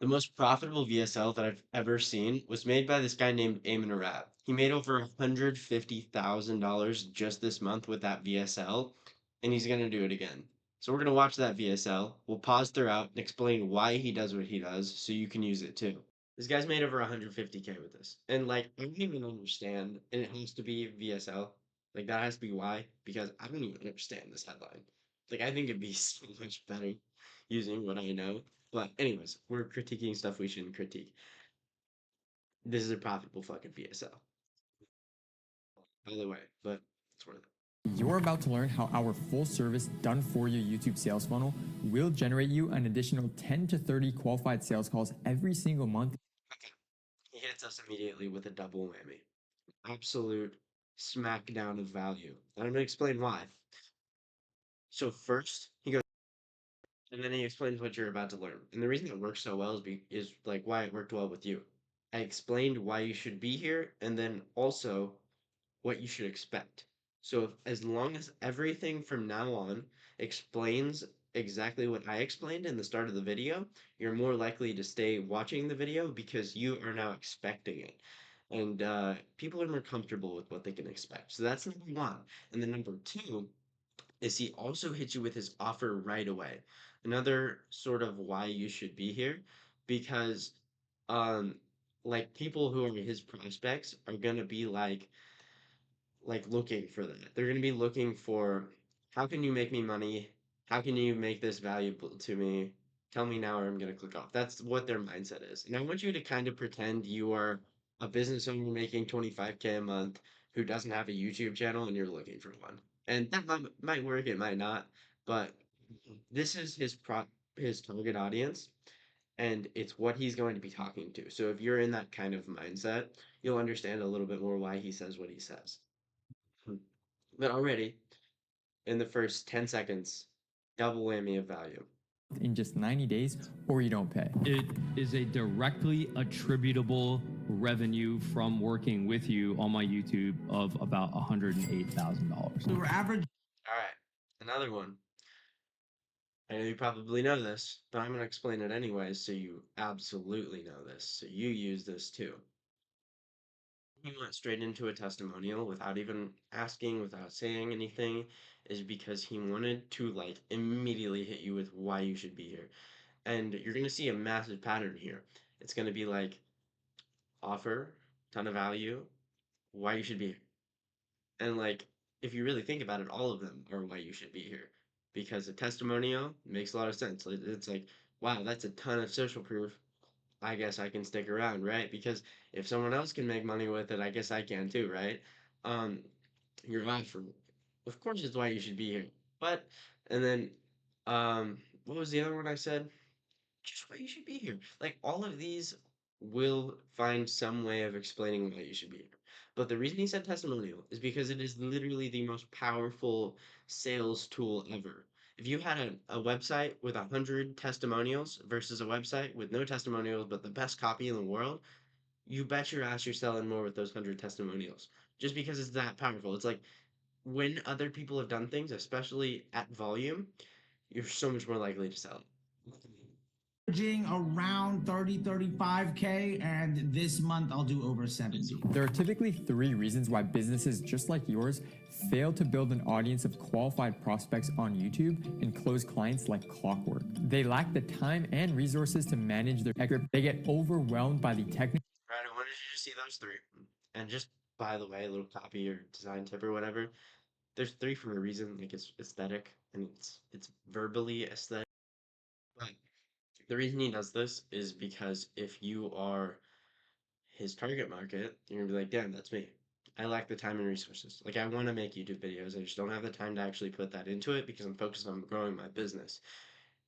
The most profitable VSL that I've ever seen was made by this guy named Eamon Arab. He made over $150,000 just this month with that VSL, and he's gonna do it again. So we're gonna watch that VSL. We'll pause throughout and explain why he does what he does, so you can use it too. This guy's made over 150K with this, and like I don't even understand, and it has to be VSL. Like that has to be why, because I don't even understand this headline. Like I think it'd be so much better using what I know. But anyways, we're critiquing stuff we shouldn't critique. This is a profitable fucking VSL, by the way, but it's worth it. You're about to learn how our full service done for you YouTube sales funnel will generate you an additional 10 to 30 qualified sales calls every single month. Okay. He hits us immediately with a double whammy. Absolute smackdown of value. And I'm gonna explain why. So first, he goes, and then he explains what you're about to learn. And the reason it works so well is like why it worked well with you. I explained why you should be here, and then also what you should expect. So as long as everything from now on explains exactly what I explained in the start of the video, you're more likely to stay watching the video because you are now expecting it. And people are more comfortable with what they can expect. So that's number one. And then number two is he also hits you with his offer right away. Another sort of why you should be here, because um like people who are his prospects are gonna be like looking for that. They're going to be looking for how can you make me money? How can you make this valuable to me? Tell me now or I'm going to click off. That's what their mindset is. And I want you to kind of pretend you are a business owner making 25K a month who doesn't have a YouTube channel and you're looking for one. And that might work, it might not, but this is his target audience and it's what he's going to be talking to. So if you're in that kind of mindset, you'll understand a little bit more why he says what he says. But already, in the first 10 seconds, double whammy of value. In just 90 days, or you don't pay. It is a directly attributable revenue from working with you on my YouTube of about $108,000. So we're average. All right, another one. I know you probably know this, but I'm going to explain it anyways, so you absolutely know this. So you use this too. He went straight into a testimonial without even asking, without saying anything, is because he wanted to like immediately hit you with why you should be here. And you're going to see a massive pattern here. It's going to be like offer, ton of value, why you should be here. And like, if you really think about it, all of them are why you should be here. Because a testimonial makes a lot of sense. It's like, wow, that's a ton of social proof. I guess I can stick around, right? Because if someone else can make money with it, I guess I can too, right? Um, your offer, of course, it's why you should be here. But, and then, what was the other one I said? Just why you should be here. Like all of these will find some way of explaining why you should be here. But the reason he said testimonial is because it is literally the most powerful sales tool ever. If you had a website with 100 testimonials versus a website with no testimonials but the best copy in the world, you bet your ass you're selling more with those 100 testimonials. Just because it's that powerful. It's like when other people have done things, especially at volume, you're so much more likely to sell it. Around 35K, and this month I'll do over 70. There are typically 3 reasons why businesses just like yours fail to build an audience of qualified prospects on YouTube and close clients like clockwork. They lack the time and resources to manage their script. They get overwhelmed by the technical. Right, I wanted you to see those 3. And just by the way, a little copy or design tip or whatever. There's 3 for a reason. Like it's aesthetic and it's verbally aesthetic. But the reason he does this is because if you are his target market, you're gonna be like, damn, that's me. I lack the time and resources. Like I want to make YouTube videos. I just don't have the time to actually put that into it because I'm focused on growing my business.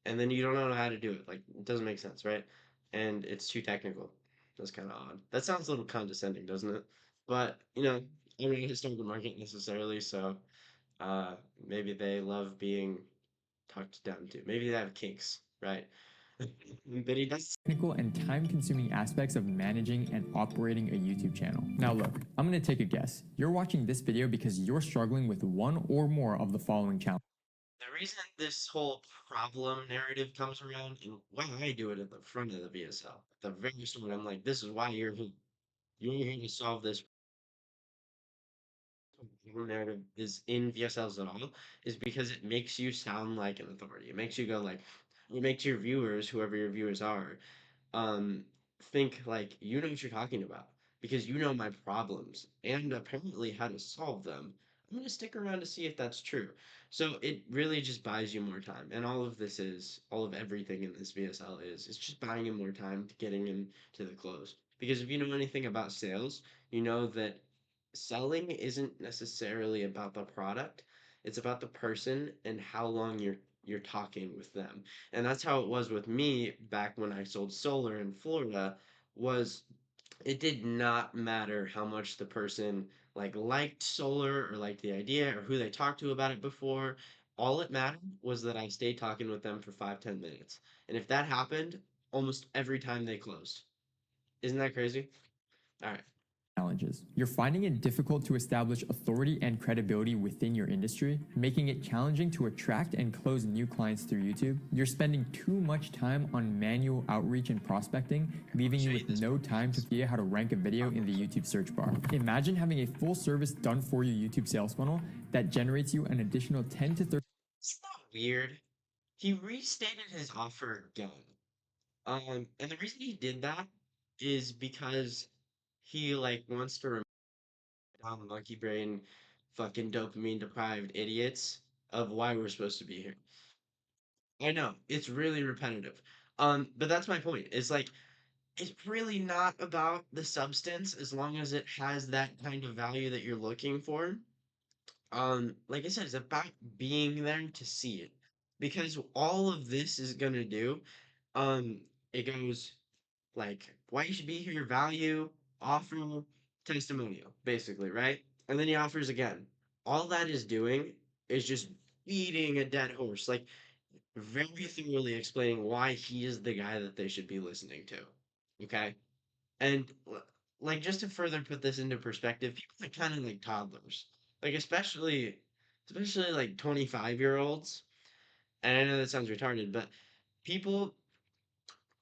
And then you don't know how to do it. Like it doesn't make sense, right? And it's too technical. That's kind of odd. That sounds a little condescending, doesn't it? But you know, I'm not his target market necessarily, so uh, maybe they love being talked down to. Maybe they have kinks, right? But he does. Technical and time-consuming aspects of managing and operating a YouTube channel. Now look, I'm going to take a guess. You're watching this video because you're struggling with one or more of the following challenges. The reason this whole problem narrative comes around and why I do it at the front of the VSL, at the very start, I'm like, this is why you're here. You're here to solve this narrative is in VSLs at all, is because it makes you sound like an authority. It makes you go like, it makes your viewers, whoever your viewers are, um, think like you know what you're talking about because you know my problems and apparently how to solve them. I'm gonna stick around to see if that's true. So it really just buys you more time, and all of this is all of everything in this VSL is it's just buying you more time to getting into the close. Because if you know anything about sales, you know that selling isn't necessarily about the product; it's about the person and how long you're talking with them. And that's how it was with me back when I sold solar in Florida was it did not matter how much the person like liked solar or liked the idea or who they talked to about it before. All it mattered was that I stayed talking with them for 5, 10 minutes. And if that happened, almost every time they closed. Isn't that crazy? All right. Challenges. You're finding it difficult to establish authority and credibility within your industry, making it challenging to attract and close new clients through YouTube. You're spending too much time on manual outreach and prospecting, leaving you with no time to figure out how to rank a video in the YouTube search bar. Imagine having a full service done for you YouTube sales funnel that generates you an additional 10 to 30. Isn't that weird? He restated his offer again. And the reason he did that is because he like wants to remind monkey brain fucking dopamine deprived idiots of why we're supposed to be here. I know, it's really repetitive. But that's my point. It's like it's really not about the substance as long as it has that kind of value that you're looking for. Like I said, it's about being there to see it. Because all of this is gonna do, um, it goes like why you should be here, value, offer, testimonial, basically, right? And then he offers again. All that is doing is just beating a dead horse, like very thoroughly explaining why he is the guy that they should be listening to. Okay? And like just to further put this into perspective, people are kind of like toddlers. Like especially like 25-year-olds. And I know that sounds retarded, but people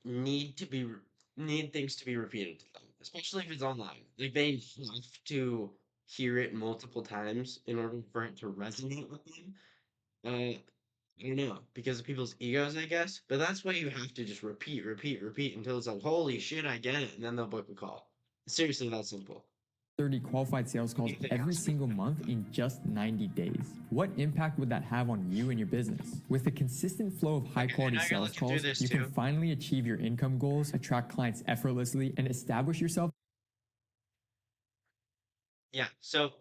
need to be need things to be repeated to them, especially if it's online. Like they have to hear it multiple times in order for it to resonate with them. I don't know, because of people's egos, I guess. But that's why you have to just repeat, repeat, repeat until it's like, holy shit, I get it, and then they'll book a call. Seriously, that simple. 30 qualified sales calls Anything every else we single can talk month about? in just 90 days. What impact would that have on you and your business? With a consistent flow of high Okay, I quality know you're sales looking through calls, this you can too. finally achieve your income goals, attract clients effortlessly, and establish yourself. Yeah. So,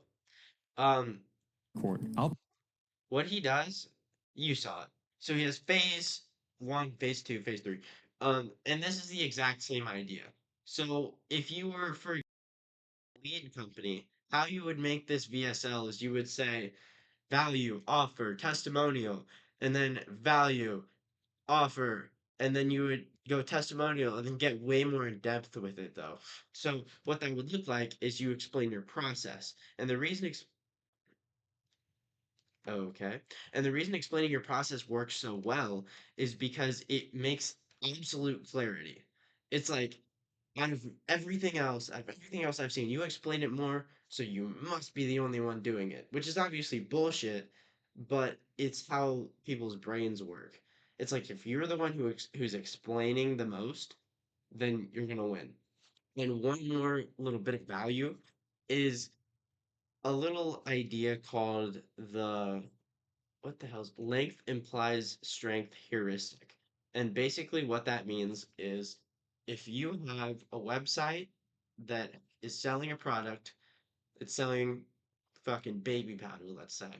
um, I'll what he does, you saw it. So he has phase one, phase two, phase three. And this is the exact same idea. So if you were for a lead company, how you would make this VSL is you would say value, offer, testimonial, and then value, offer, and then you would go testimonial and then get way more in depth with it though. So what that would look like is you explain your process. And the reason Okay. And the reason explaining your process works so well is because it makes absolute clarity. It's like out of everything else I've seen, you explain it more, so you must be the only one doing it, which is obviously bullshit, but it's how people's brains work. It's like if you're the one who's explaining the most, then you're gonna win. And one more little bit of value is a little idea called the what the hell's length implies strength heuristic. And basically what that means is if you have a website that is selling a product, it's selling fucking baby powder, let's say,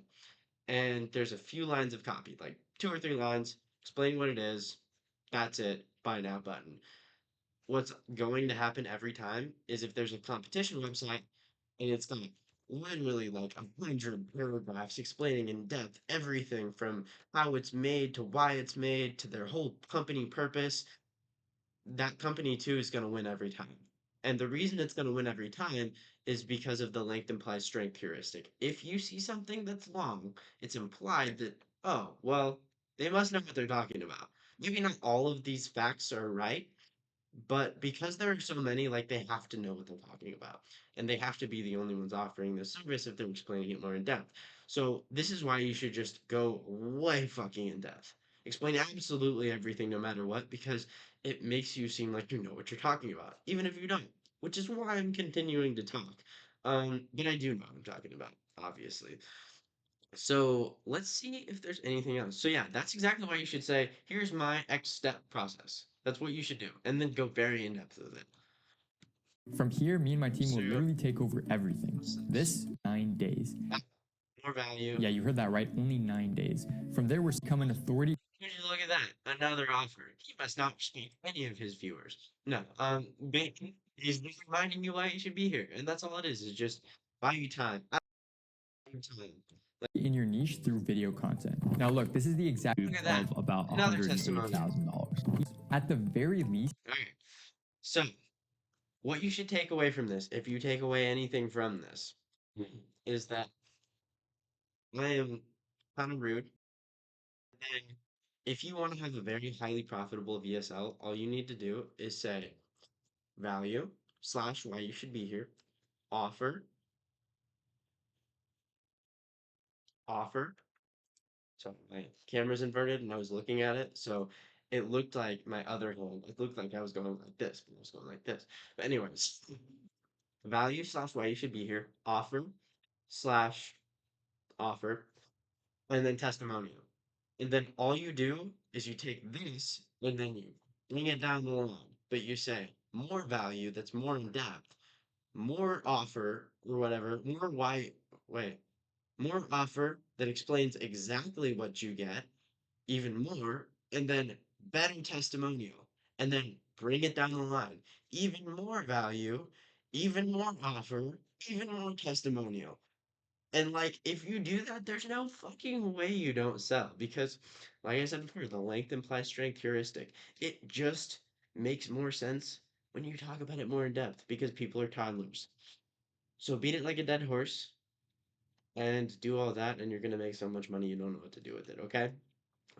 and there's a few lines of copy, like 2 or 3 lines, explain what it is, that's it, buy now button. What's going to happen every time is if there's a competition website and it's got literally like 100 paragraphs explaining in depth everything from how it's made to why it's made to their whole company purpose, that company too is going to win every time. And the reason it's going to win every time is because of the length implies strength heuristic. If you see something that's long, it's implied that oh, well, they must know what they're talking about. Maybe not all of these facts are right, but because there are so many, like they have to know what they're talking about. And they have to be the only ones offering this service if they're explaining it more in depth. So this is why you should just go way fucking in depth. Explain absolutely everything no matter what, because it makes you seem like you know what you're talking about, even if you don't. Which is why I'm continuing to talk. But I do know what I'm talking about, obviously. So let's see if there's anything else. So yeah, that's exactly why you should say, here's my X step process. That's what you should do. And then go very in depth with it. From here, me and my team will So literally take over everything. This, 9 days. ah, more value. Yeah, you heard that right, only 9 days. From there, we're become an authority. Would you look at that? Another offer. He must not respect any of his viewers. No, he's just reminding you why you should be here. And that's all it is just buy you time. Time. In your niche through video content. Now look, this is the exact Look at that. Of about Another testimonial. $108,000. at the very least. Okay. So what you should take away from this, if you take away anything from this, is that I am kind of rude. And if you want to have a very highly profitable VSL, all you need to do is say value slash why you should be here, offer, offer. So my camera's inverted and I was looking at it, so it looked like my other hand. It looked like I was going like this, but I was going like this. But anyways, value slash why you should be here, offer slash offer, and then testimonial. And then all you do is you take this and then you bring it down the line. But you say more value that's more in depth, more offer or whatever, more why, wait, more offer that explains exactly what you get, even more, and then better testimonial. And then bring it down the line. Even more value, even more offer, even more testimonial. And like, if you do that, there's no fucking way you don't sell because, like I said before, the length implies strength heuristic. It just makes more sense when you talk about it more in depth because people are toddlers. So beat it like a dead horse and do all that, and you're gonna make so much money you don't know what to do with it. Okay?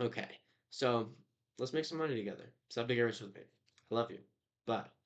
Okay. So let's make some money together. Stop being rich with me. I love you. Bye.